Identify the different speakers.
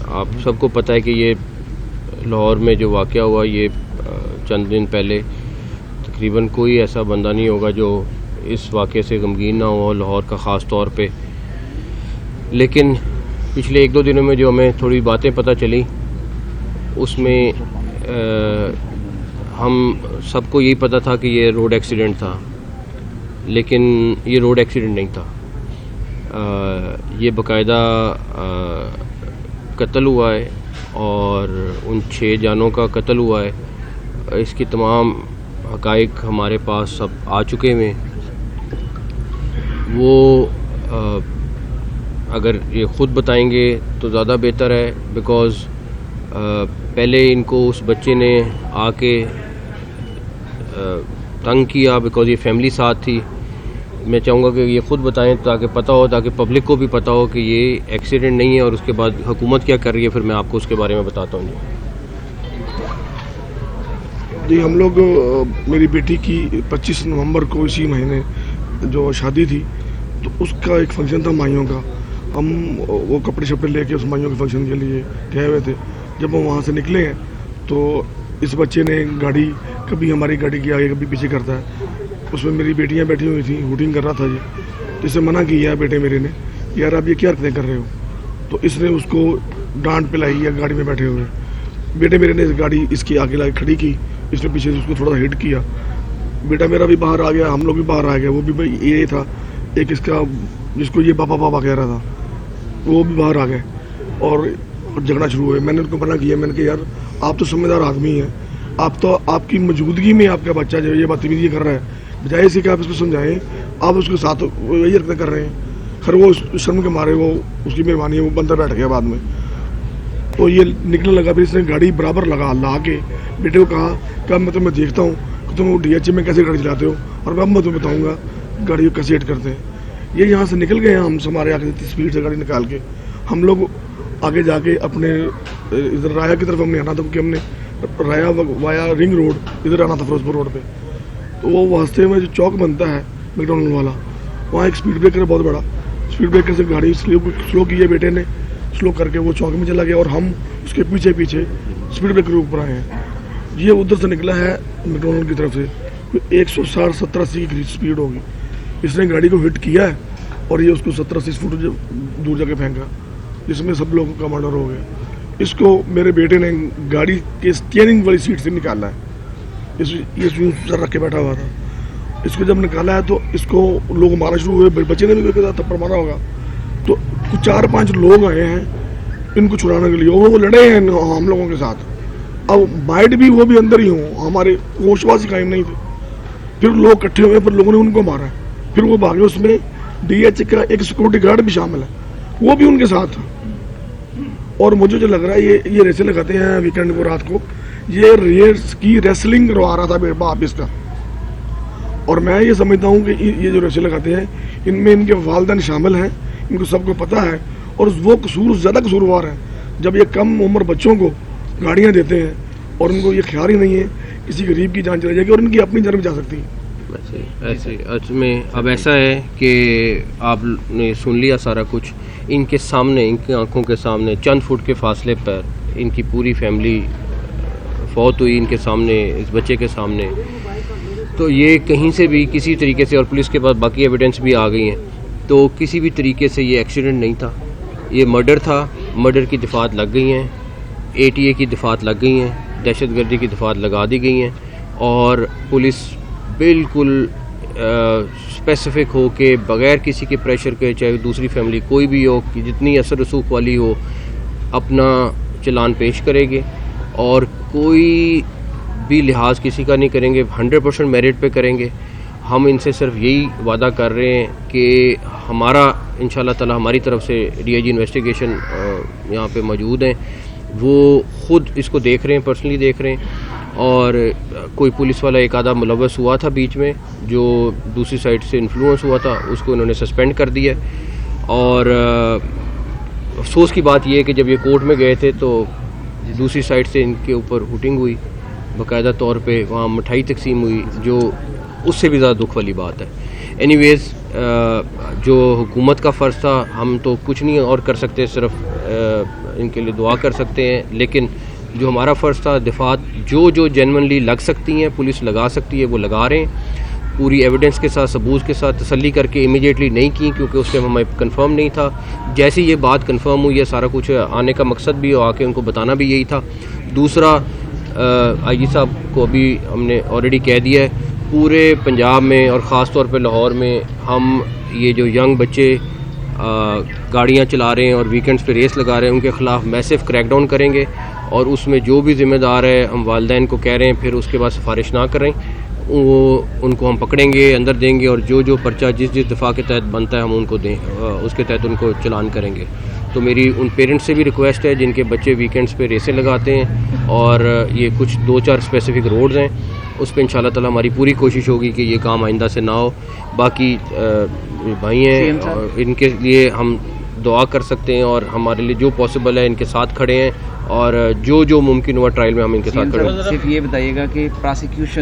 Speaker 1: आप सबको पता है कि ये लाहौर में जो वाक़या हुआ ये चंद दिन पहले, तकरीबन कोई ऐसा बंदा नहीं होगा जो इस वाक़े से गमगीन ना हो, लाहौर का ख़ास तौर पे। लेकिन पिछले 1-2 दिनों में जो हमें थोड़ी बातें पता चली उसमें हम सबको यही पता था कि ये रोड एक्सीडेंट था, लेकिन ये रोड एक्सीडेंट नहीं था। ये बाकायदा कत्ल हुआ है और उन 6 जानों का कत्ल हुआ है। इसकी तमाम हक़ाइक़ हमारे पास सब आ चुके हैं। वो अगर ये ख़ुद बताएंगे तो ज़्यादा बेहतर है, बिकॉज़ पहले इनको उस बच्चे ने आके तंग किया, बिकॉज़ ये फैमिली साथ थी। मैं चाहूँगा कि ये ख़ुद बताएं ताकि पता हो, ताकि पब्लिक को भी पता हो कि ये एक्सीडेंट नहीं है और उसके बाद हुकूमत क्या कर रही है, फिर मैं आपको उसके बारे में बताता हूँ।
Speaker 2: जी, हम लोग मेरी बेटी की 25 नवंबर को इसी महीने जो शादी थी तो उसका एक फंक्शन था माइयों का। हम वो कपड़े शपड़े लेके उस माइयों के फंक्शन के लिए गए हुए थे। जब हम वहाँ से निकले हैं तो इस बच्चे ने गाड़ी कभी हमारी गाड़ी के आगे कभी पीछे करता है। उसमें मेरी बेटियां बैठी हुई थी, हूटिंग कर रहा था ये, जिसे मना किया बेटे मेरे ने, यार आप ये क्या हरकतें कर रहे हो। तो इसने उसको डांट पिलाई या गाड़ी में बैठे हुए। बेटे मेरे ने इस गाड़ी इसकी आगे लाके खड़ी की, इसने पीछे से उसको थोड़ा हिट किया। बेटा मेरा भी बाहर आ गया, हम लोग भी बाहर आ गए। वो भी भाई ये था एक इसका जिसको ये पापा पापा कह रहा था, वो भी बाहर आ गए और झगड़ा शुरू हुआ। मैंने उनको मना किया, मैंने कहा यार आप तो समझदार आदमी हैं, आप तो आपकी मौजूदगी में आपका बच्चा जो ये बदतमीजी कर रहा है, बजाय इसी कि आप इसको समझाएं, आप उसके साथ वही हरकतें कर रहे हैं। खैर वो शर्म के मारे वो उसकी मेहरबानी वो बंदा बैठ गया बाद में। तो ये निकलने लगा, फिर इसने गाड़ी बराबर ला के बेटे को कहा कि मैं तुम्हें देखता हूँ कि तुम DH में कैसे गाड़ी चलाते हो और अब मैं तुम्हें बताऊँगा गाड़ी को कैसे हिट करते हैं। ये यहाँ से निकल गए, हम हमारे आगे स्पीड से गाड़ी निकाल के हम लोग आगे जाके अपने इधर राया की तरफ हमने आना था, क्योंकि हमने राया वाया रिंग रोड इधर आना था फिरोजपुर रोड पे। तो वो वास्ते में जो चौक बनता है मैकडॉनल्ड वाला, वहाँ एक स्पीड ब्रेकर है बहुत बड़ा। स्पीड ब्रेकर से गाड़ी स्लो की है बेटे ने, स्लो करके वो चौक में चला गया और हम उसके पीछे पीछे स्पीड ब्रेकर के ऊपर आए हैं। ये उधर से निकला है मैकडॉनल्ड की तरफ से, 160-70-80 की स्पीड होगी। इसने गाड़ी को हिट किया है और ये उसको 70-80 फुट दूर जाके फेंका, जिसमें सब लोगों का मर्डर हो गया। इसको मेरे बेटे ने गाड़ी के स्टीयरिंग वाली सीट से निकाला है। ये सर रख के बैठा हुआ था। इसको जब निकाला है तो इसको लोग मारना शुरू हुए, बच्चे ने भी थप्पड़ मारा होगा। तो कुछ 4-5 लोग आए हैं इनको छुड़ाने के लिए, वो लड़े हैं हम लोगों के साथ। अब बाइट भी वो भी अंदर ही हों, हमारे होशवासी कायम नहीं थे। फिर लोग इकट्ठे हुए, फिर लोगों ने उनको मारा, फिर वो भागे। उसमें DH का एक सिक्योरिटी गार्ड भी शामिल है, वो भी उनके साथ था। और मुझे जो लग रहा है ये रेसें लगाते हैं वीकेंड को रात को, ये रेस की रेसलिंग करवा रहा था बाप इसका। और मैं ये समझता हूँ कि ये जो रेसें लगाते हैं इनमें इनके वालिदैन शामिल हैं, इनको सबको पता है। और वो ज़्यादा कसूरवार है जब ये कम उम्र बच्चों को गाड़ियाँ देते हैं और उनको ये ख्याल ही नहीं है किसी गरीब की जान चली जाएगी और इनकी अपनी जान भी जा सकती है।
Speaker 1: ऐसे में अब ऐसा है कि आपने सुन लिया सारा कुछ, इनके सामने, इनकी आंखों के सामने चंद फुट के फासले पर इनकी पूरी फैमिली फौत हुई, इनके सामने, इस बच्चे के सामने। तो ये कहीं से भी किसी तरीके से, और पुलिस के पास बाकी एविडेंस भी आ गई हैं, तो किसी भी तरीके से ये एक्सीडेंट नहीं था, ये मर्डर था। मर्डर की दफात लग गई हैं, ATA की दफात लग गई हैं, दहशतगर्दी की दफात लगा दी गई हैं और पुलिस बिल्कुल स्पेसिफिक हो के बग़ैर किसी के प्रेशर के, चाहे दूसरी फैमिली कोई भी हो, कि जितनी असर रसूख वाली हो, अपना चलान पेश करेंगे और कोई भी लिहाज किसी का नहीं करेंगे, 100% मेरिट पे करेंगे। हम इनसे सिर्फ यही वादा कर रहे हैं कि हमारा इंशाल्लाह ताला हमारी तरफ से DIG इन्वेस्टिगेशन यहाँ पे मौजूद हैं, वो ख़ुद इसको देख रहे हैं, पर्सनली देख रहे हैं। और कोई पुलिस वाला एक आधा मुलव्वस हुआ था बीच में, जो दूसरी साइड से इन्फ्लुएंस हुआ था, उसको इन्होंने सस्पेंड कर दिया। और अफसोस की बात यह है कि जब ये कोर्ट में गए थे तो दूसरी साइड से इनके ऊपर हुटिंग हुई, बाकायदा तौर पे वहाँ मिठाई तकसीम हुई, जो उससे भी ज़्यादा दुख वाली बात है। एनीवेज़ जो हुकूमत का फ़र्ज़ था, हम तो कुछ नहीं और कर सकते, सिर्फ इनके लिए दुआ कर सकते हैं। लेकिन जो हमारा फ़र्ज़ था, दिफात जो जेन्युइनली लग सकती हैं, पुलिस लगा सकती है, वो लगा रहे हैं, पूरी एविडेंस के साथ, सबूत के साथ, तसल्ली करके इमीडिएटली नहीं की, क्योंकि उस टाइम हमें कंफर्म नहीं था। जैसे ये बात कंफर्म हुई है, सारा कुछ आने का मकसद भी आके उनको बताना भी यही था। दूसरा, आईजी साहब को अभी हमने ऑलरेडी कह दिया है, पूरे पंजाब में और ख़ास तौर पे लाहौर में हम ये जो यंग बच्चे गाड़ियाँ चला रहे हैं और वीकेंड्स पे रेस लगा रहे हैं, उनके ख़िलाफ़ मैसिव क्रैकडाउन करेंगे, और उसमें जो भी ज़िम्मेदार है, हम वालिदैन को कह रहे हैं, फिर उसके बाद सिफारिश ना करें, वो उनको हम पकड़ेंगे, अंदर देंगे, और जो पर्चा जिस दफ़ा के तहत बनता है हम उनको दें, उसके तहत उनको चलान करेंगे। तो मेरी उन पेरेंट्स से भी रिक्वेस्ट है जिनके बच्चे वीकेंड्स पे रेसें लगाते हैं, और ये कुछ 2-4 स्पेसिफिक रोड्स हैं, उस पर इंशाल्लाह ताला हमारी पूरी कोशिश होगी कि ये काम आइंदा से ना हो। बाकी भाई हैं, और इनके लिए हम दुआ कर सकते हैं, और हमारे लिए जो पॉसिबल है इनके साथ खड़े हैं, और जो मुमकिन हुआ ट्रायल में हम इनके साथ खड़े हैं।
Speaker 3: सिर्फ ये बताइएगा कि प्रोसिक्यूशन